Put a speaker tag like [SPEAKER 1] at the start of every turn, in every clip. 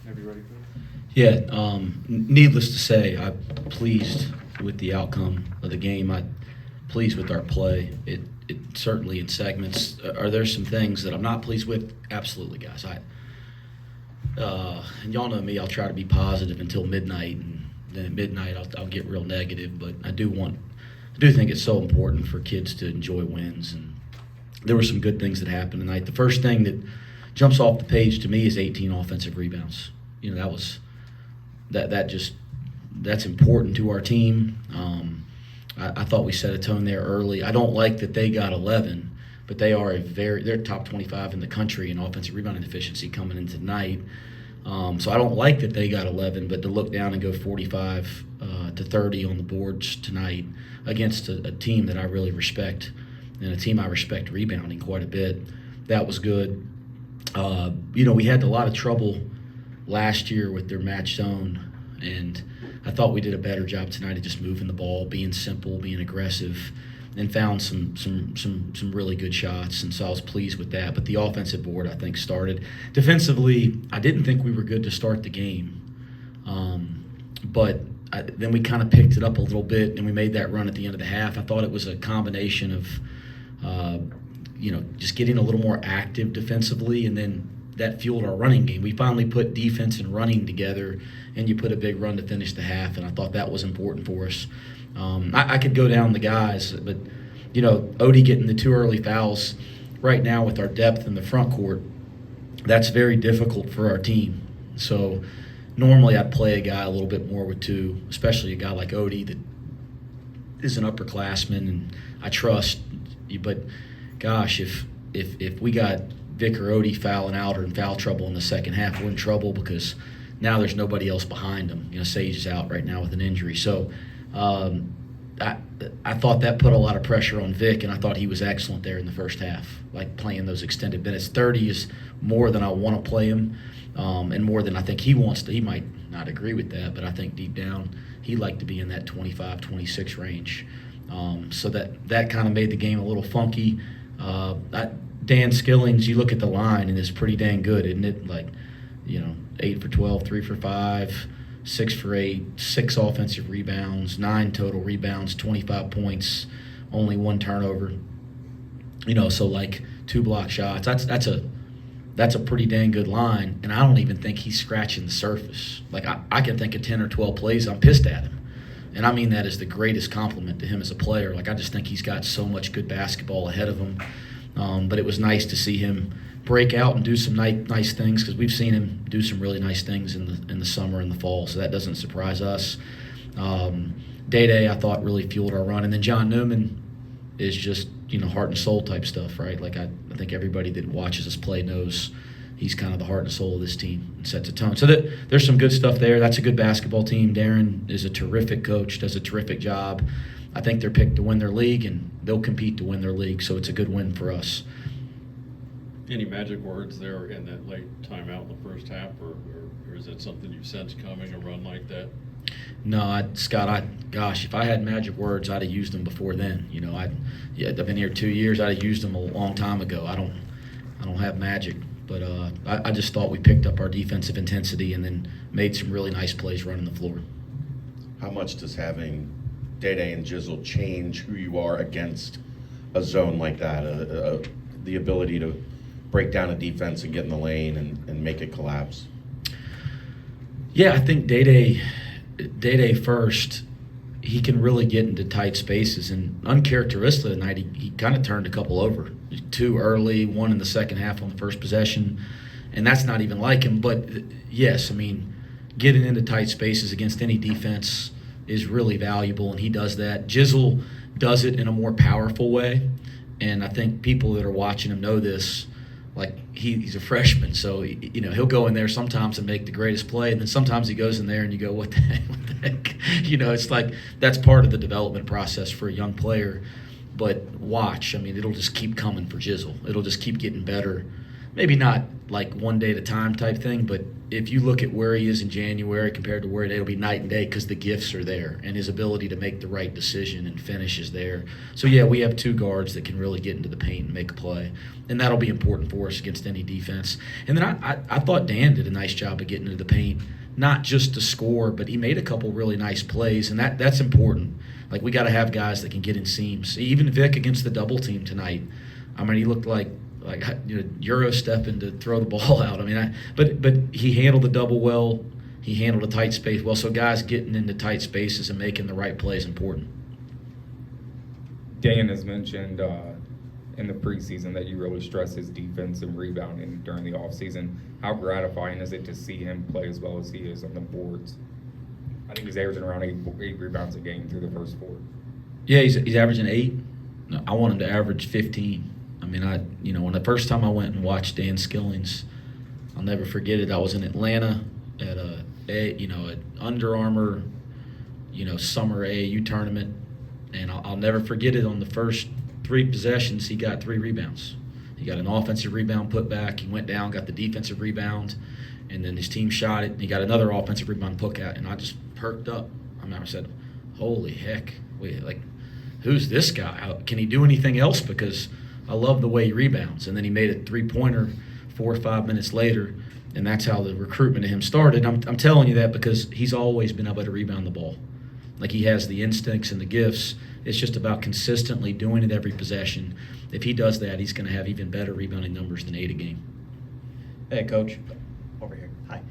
[SPEAKER 1] Have you ready, Coach?
[SPEAKER 2] Yeah, needless to say, I'm pleased with the outcome of the game. I'm pleased with our play. It certainly in segments. Are there some things that I'm not pleased with? Absolutely, guys. And y'all know me. I'll try to be positive until midnight, and then at midnight I'll get real negative. But I do think it's so important for kids to enjoy wins, and there were some good things that happened tonight. The first thing that jumps off the page to me is 18 offensive rebounds. You know, that's important to our team. I thought we set a tone there early. I don't like that they got 11, but they're top 25 in the country in offensive rebounding efficiency coming in tonight. So I don't like that they got 11, but to look down and go 45 to 30 on the boards tonight against a team that I really respect, and a team I respect rebounding quite a bit, that was good. We had a lot of trouble last year with their match zone, and I thought we did a better job tonight of just moving the ball, being simple, being aggressive, and found some really good shots, and so I was pleased with that. But the offensive board, I think, started. Defensively, I didn't think we were good to start the game, but then we kind of picked it up a little bit, and we made that run at the end of the half. I thought it was a combination of just getting a little more active defensively, and then that fueled our running game. We finally put defense and running together, and you put a big run to finish the half, and I thought that was important for us. I could go down the guys, but, Odie getting the 2 early fouls right now with our depth in the front court, that's very difficult for our team. So normally I'd play a guy a little bit more with 2, especially a guy like Odie that is an upperclassman, and I trust. But, gosh, if we got Vic or Odie fouling out or in foul trouble in the second half, we're in trouble because now there's nobody else behind them. Sage is out right now with an injury. So I thought that put a lot of pressure on Vic, and I thought he was excellent there in the first half, like playing those extended minutes. 30 is more than I want to play him, and more than I think he wants to. He might not agree with that, but I think deep down he'd like to be in that 25, 26 range. So that kind of made the game a little funky. Dan Skillings, you look at the line, and it's pretty dang good, isn't it? 8 for 12, 3 for 5, 6 for 8, 6 offensive rebounds, 9 total rebounds, 25 points, only 1 turnover. So 2 block shots. That's a pretty dang good line, and I don't even think he's scratching the surface. I can think of 10 or 12 plays I'm pissed at him. And I mean that as the greatest compliment to him as a player. I just think he's got so much good basketball ahead of him. But it was nice to see him break out and do some nice things, because we've seen him do some really nice things in the summer and the fall, so that doesn't surprise us. Day I thought really fueled our run, and then John Newman is just heart and soul type stuff, right? I think everybody that watches us play knows he's kind of the heart and soul of this team and sets a tone. So there's some good stuff there. That's a good basketball team. Darren is a terrific coach, does a terrific job. I think they're picked to win their league, and they'll compete to win their league, so it's a good win for us.
[SPEAKER 1] Any magic words there in that late timeout in the first half, or is it something you sense coming, a run like that?
[SPEAKER 2] No, Scott, gosh, if I had magic words, I'd have used them before then. I've been here 2 years. I'd have used them a long time ago. I don't have magic, but I just thought we picked up our defensive intensity and then made some really nice plays running the floor.
[SPEAKER 3] How much does having Day and Jizzle change who you are against a zone like that? The ability to break down a defense and get in the lane and make it collapse?
[SPEAKER 2] Yeah, I think Day first, he can really get into tight spaces, and uncharacteristic tonight, he kind of turned a couple over. 2 early, 1 in the second half on the first possession, and that's not even like him. But yes, getting into tight spaces against any defense is really valuable, and he does that. Jizzle does it in a more powerful way, and I think people that are watching him know this. He's a freshman, so he'll go in there sometimes and make the greatest play, and then sometimes he goes in there and you go, what the heck? It's that's part of the development process for a young player. But watch, it'll just keep coming for Jizzle. It'll just keep getting better. maybe not like one day at a time type thing, but if you look at where he is in January compared to where it'll be night and day because the gifts are there and his ability to make the right decision and finish is there. So, yeah, we have two guards that can really get into the paint and make a play, and that'll be important for us against any defense. And then I thought Dan did a nice job of getting into the paint, not just to score, but he made a couple really nice plays, and that's important. Like, we got to have guys that can get in seams. Even Vic against the double team tonight, I mean, he looked like Euro stepping to throw the ball out. I mean, but he handled the double well. He handled a tight space well. So guys getting into tight spaces and making the right play is important.
[SPEAKER 4] Dan has mentioned in the preseason that you really stress his defense and rebounding during the offseason. How gratifying is it to see him play as well as he is on the boards? I think he's averaging around eight rebounds a game through the first four.
[SPEAKER 2] Yeah, he's averaging 8. No, I want him to average 15. I mean, when the first time I went and watched Dan Skilling's, I'll never forget it. I was in Atlanta at at Under Armour, summer AAU tournament, and I'll never forget it. On the first 3 possessions, he got 3 rebounds. He got an offensive rebound put back. He went down, got the defensive rebound, and then his team shot it, and he got another offensive rebound put out, and I just perked up. I remember I said, "Holy heck! Who's this guy? Can he do anything else?" Because I love the way he rebounds. And then he made a 3-pointer 4 or 5 minutes later, and that's how the recruitment of him started. I'm telling you that because he's always been able to rebound the ball. Like, he has the instincts and the gifts. It's just about consistently doing it every possession. If he does that, he's going to have even better rebounding numbers than 8 a game.
[SPEAKER 5] Hey, Coach. Over here. Hi.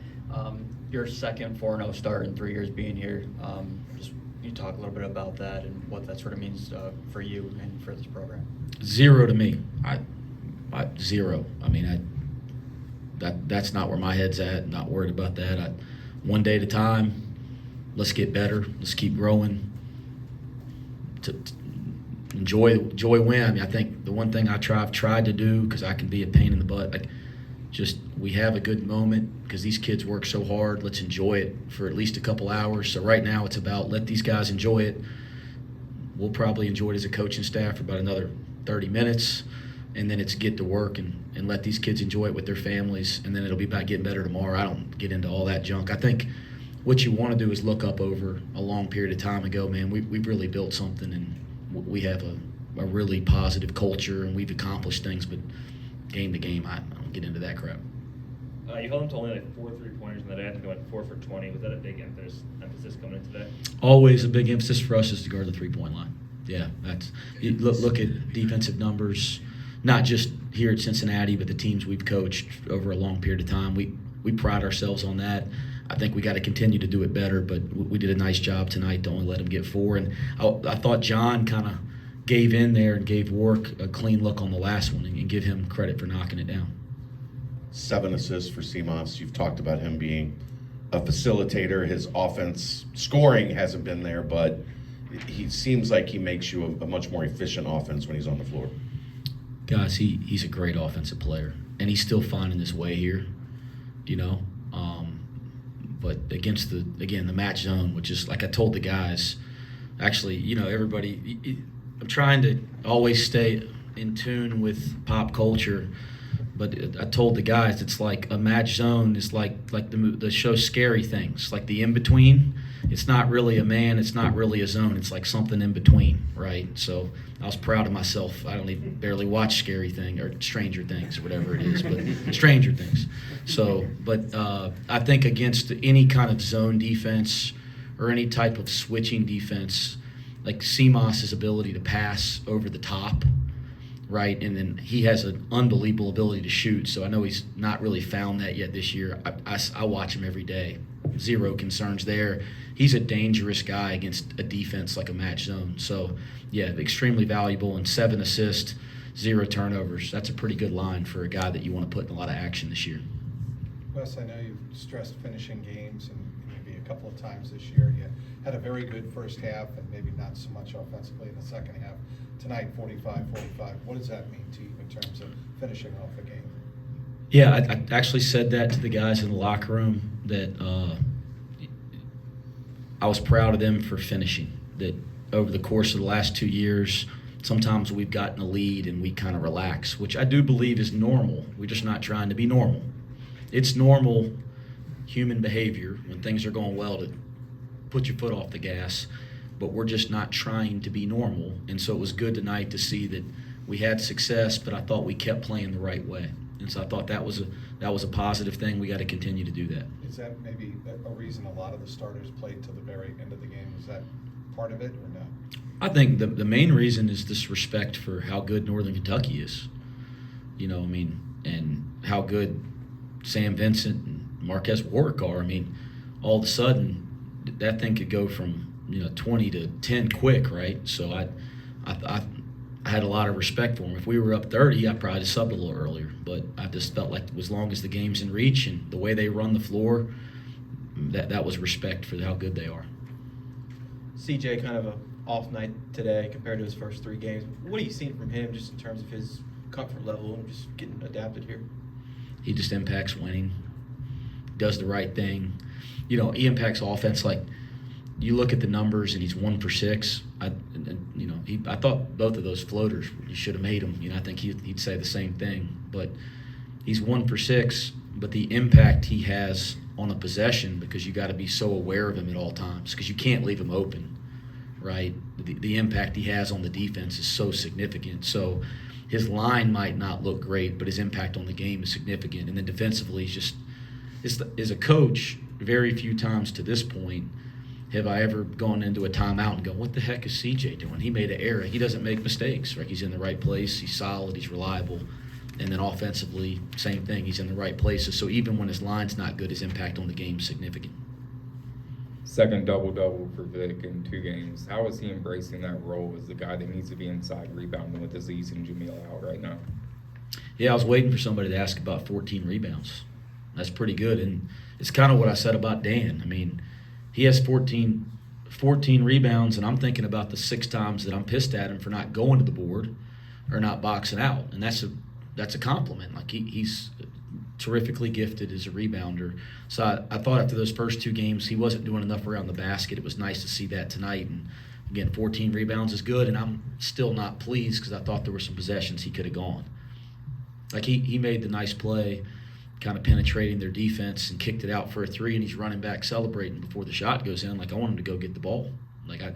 [SPEAKER 5] Your second 4-0 start in 3 years being here. Just you talk a little bit about that and what that sort of means for you and for this program.
[SPEAKER 2] 0 to me. I 0. I mean, that's not where my head's at. Not worried about that. One day at a time. Let's get better. Let's keep growing. To enjoy win. I mean, I think the one thing I've tried to do, because I can be a pain in the butt, we have a good moment because these kids work so hard. Let's enjoy it for at least a couple hours. So right now it's about let these guys enjoy it. We'll probably enjoy it as a coaching staff for about another 30 minutes, and then it's get to work and let these kids enjoy it with their families, and then it'll be about getting better tomorrow. I don't get into all that junk. I think what you want to do is look up over a long period of time and go, man, we've really built something, and we have a really positive culture, and we've accomplished things, but game to game, I don't get into that crap.
[SPEAKER 6] You held them to only 4 3-pointers in the day. I think they went 4 for 20. Was that a big emphasis coming in today?
[SPEAKER 2] Always a big emphasis for us is to guard the 3-point line. Yeah, look at defensive numbers, not just here at Cincinnati, but the teams we've coached over a long period of time. We pride ourselves on that. I think we got to continue to do it better, but we did a nice job tonight to only let them get 4. And I thought John kind of gave in there and gave Wark a clean look on the last one and give him credit for knocking it down.
[SPEAKER 3] 7 assists for Seamoss. You've talked about him being a facilitator. His offense scoring hasn't been there, but he seems like he makes you a much more efficient offense when he's on the floor.
[SPEAKER 2] Guys, he's a great offensive player, and he's still finding his way here, But against the match zone, which is, like I told the guys, actually, everybody, I'm trying to always stay in tune with pop culture, but I told the guys it's like a match zone is like the show Scary Things, like the in-between. It's not really a man, it's not really a zone, it's like something in between, right? So I was proud of myself. I don't even barely watch Scary Thing or Stranger Things or whatever it is, but Stranger Things. So, but I think against any kind of zone defense or any type of switching defense, like Seamoss's ability to pass over the top, right? And then he has an unbelievable ability to shoot. So I know he's not really found that yet this year. I watch him every day. 0 concerns there. He's a dangerous guy against a defense like a match zone. So, yeah, extremely valuable, and 7 assists, 0 turnovers. That's a pretty good line for a guy that you want to put in a lot of action this year.
[SPEAKER 7] Wes, I know you've stressed finishing games and maybe a couple of times this year. You had a very good first half and maybe not so much offensively in the second half. Tonight, 45-45. What does that mean to you in terms of finishing off a game?
[SPEAKER 2] Yeah, I actually said that to the guys in the locker room, that I was proud of them for finishing. That over the course of the last 2 years, sometimes we've gotten a lead and we kind of relax, which I do believe is normal. We're just not trying to be normal. It's normal human behavior when things are going well to put your foot off the gas, but we're just not trying to be normal. And so it was good tonight to see that we had success, but I thought we kept playing the right way. And so I thought that was a positive thing. We got to continue to do that.
[SPEAKER 7] Is that maybe a reason a lot of the starters played to the very end of the game? Is that part of it or no?
[SPEAKER 2] I think the main reason is this respect for how good Northern Kentucky is. And how good Sam Vincent and Marquez Warwick are. All of a sudden, that thing could go from 20 to 10 quick, right? So I had a lot of respect for him. If we were up 30, I probably just subbed a little earlier. But I just felt like as long as the game's in reach and the way they run the floor, that was respect for how good they are.
[SPEAKER 8] CJ, kind of a off night today compared to his first 3 games. What are you seeing from him just in terms of his comfort level and just getting adapted here?
[SPEAKER 2] He just impacts winning, does the right thing. He impacts offense. Like, you look at the numbers and he's 1 for 6. I thought both of those floaters, you should have made them. I think he'd say the same thing. But he's 1 for 6. But the impact he has on a possession, because you got to be so aware of him at all times, because you can't leave him open, right? The impact he has on the defense is so significant. So his line might not look great, but his impact on the game is significant. And then defensively, as a coach, very few times to this point have I ever gone into a timeout and go, what the heck is CJ doing? He made an error. He doesn't make mistakes, right? He's in the right place. He's solid. He's reliable. And then offensively, same thing. He's in the right places. So even when his line's not good, his impact on the game is significant.
[SPEAKER 4] Second double-double for Vic in 2 games. How is he embracing that role as the guy that needs to be inside rebounding with Aziz and Jamil out right now?
[SPEAKER 2] Yeah, I was waiting for somebody to ask about 14 rebounds. That's pretty good. And it's kind of what I said about Dan. He has 14 rebounds, and I'm thinking about the 6 times that I'm pissed at him for not going to the board or not boxing out. And that's a compliment. Like, he's terrifically gifted as a rebounder. So I thought after those first 2 games, he wasn't doing enough around the basket. It was nice to see that tonight. And again, 14 rebounds is good, and I'm still not pleased because I thought there were some possessions he could have gone. Like, he made the nice play, kind of penetrating their defense and kicked it out for a 3, and he's running back celebrating before the shot goes in. Like, I want him to go get the ball. Like, I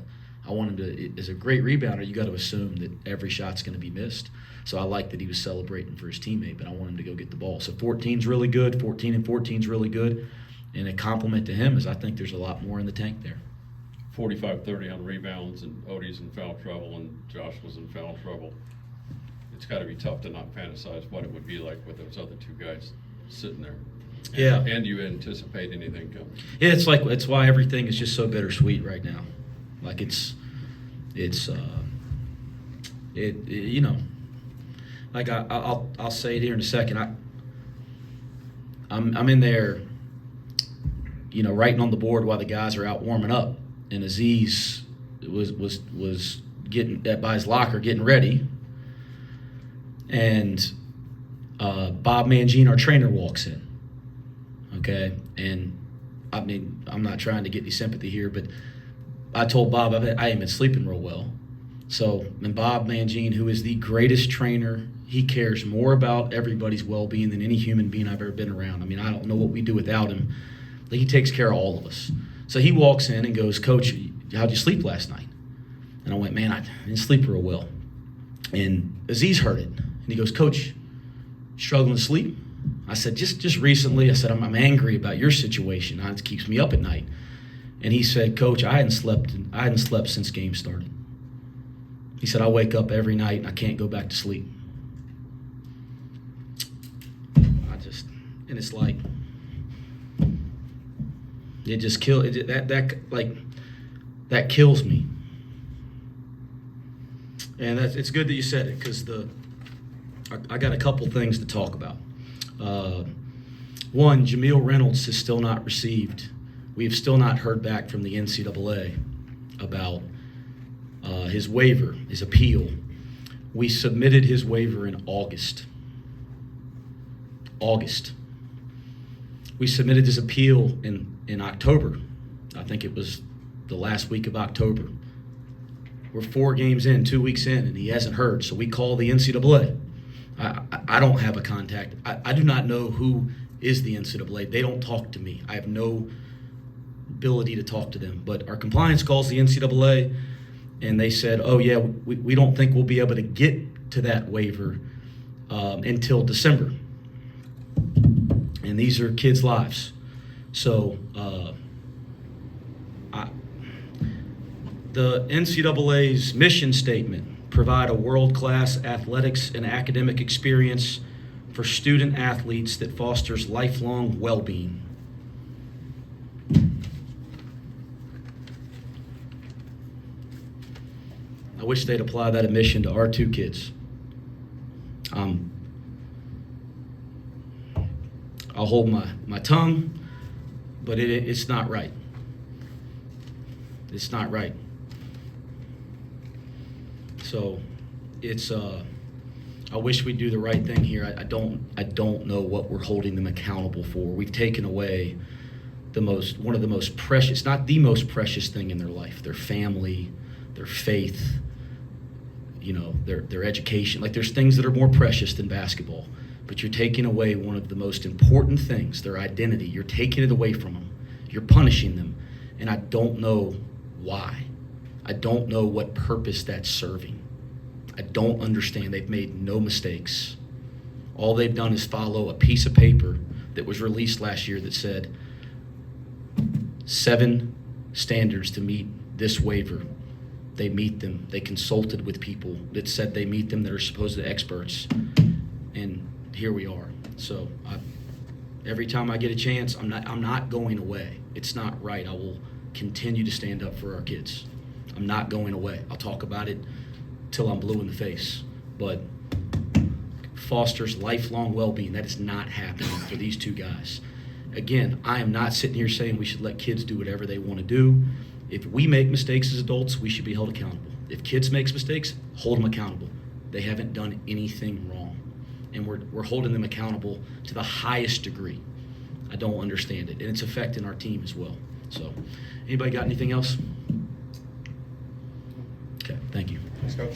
[SPEAKER 2] want him to, as a great rebounder, you got to assume that every shot's going to be missed. So I like that he was celebrating for his teammate, but I want him to go get the ball. So 14's really good. 14 and 14's really good. And a compliment to him is I think there's a lot more in the tank there.
[SPEAKER 1] 45-30 on rebounds, and Odie's in foul trouble, and Josh was in foul trouble. It's got to be tough to not fantasize what it would be like with those other 2 guys sitting there.
[SPEAKER 2] Yeah.
[SPEAKER 1] And you anticipate anything coming.
[SPEAKER 2] Yeah, it's why everything is just so bittersweet right now. Like, like I'll say it here in a second. I'm in there, writing on the board while the guys are out warming up, and Aziz was getting by his locker getting ready, and Bob Mangine, our trainer, walks in. Okay, and I'm not trying to get any sympathy here, but I told Bob I ain't been sleeping real well. So, and Bob Mangine, who is the greatest trainer, he cares more about everybody's well-being than any human being I've ever been around. I don't know what we do without him. He takes care of all of us. So he walks in and goes, Coach, how'd you sleep last night? And I went, man, I didn't sleep real well. And Aziz heard it. And he goes, Coach, struggling to sleep? I said, just recently. I said, I'm angry about your situation. It keeps me up at night. And he said, Coach, I hadn't slept since game started. He said, I wake up every night and I can't go back to sleep. And it's like, it just that kills me. And it's good that you said it, because I got a couple things to talk about. One, Jamil Reynolds has still not received. We have still not heard back from the NCAA about his waiver, his appeal. We submitted his waiver in August. We submitted his appeal in October. I think it was the last week of October. We're 4 games in, 2 weeks in, and he hasn't heard. So we call the NCAA. I don't have a contact. I do not know who is the NCAA. They don't talk to me. I have no ability to talk to them. But our compliance calls the NCAA, and they said, oh, yeah, we don't think we'll be able to get to that waiver until December. And these are kids' lives. So the NCAA's mission statement: provide a world-class athletics and academic experience for student athletes that fosters lifelong well-being. I wish they'd apply that mission to our 2 kids. I'll hold my tongue, but it's not right. It's not right. So it's I wish we'd do the right thing here. I don't know what we're holding them accountable for. We've taken away one of the most precious, not the most precious thing in their life, their family, their faith, their education. Like, there's things that are more precious than basketball, but you're taking away one of the most important things, their identity. You're taking it away from them. You're punishing them, and I don't know why. I don't know what purpose that's serving. I don't understand. They've made no mistakes. All they've done is follow a piece of paper that was released last year that said 7 standards to meet this waiver. They meet them. They consulted with people that said they meet them that are supposed experts, and here we are. So every time I get a chance, I'm not going away. It's not right. I will continue to stand up for our kids. I'm not going away. I'll talk about it till I'm blue in the face. But fosters lifelong well-being. That is not happening for these 2 guys. Again, I am not sitting here saying we should let kids do whatever they want to do. If we make mistakes as adults, we should be held accountable. If kids make mistakes, hold them accountable. They haven't done anything wrong, and we're holding them accountable to the highest degree. I don't understand it, and it's affecting our team as well. So, anybody got anything else? Okay, thank you.
[SPEAKER 8] Thanks, Coach.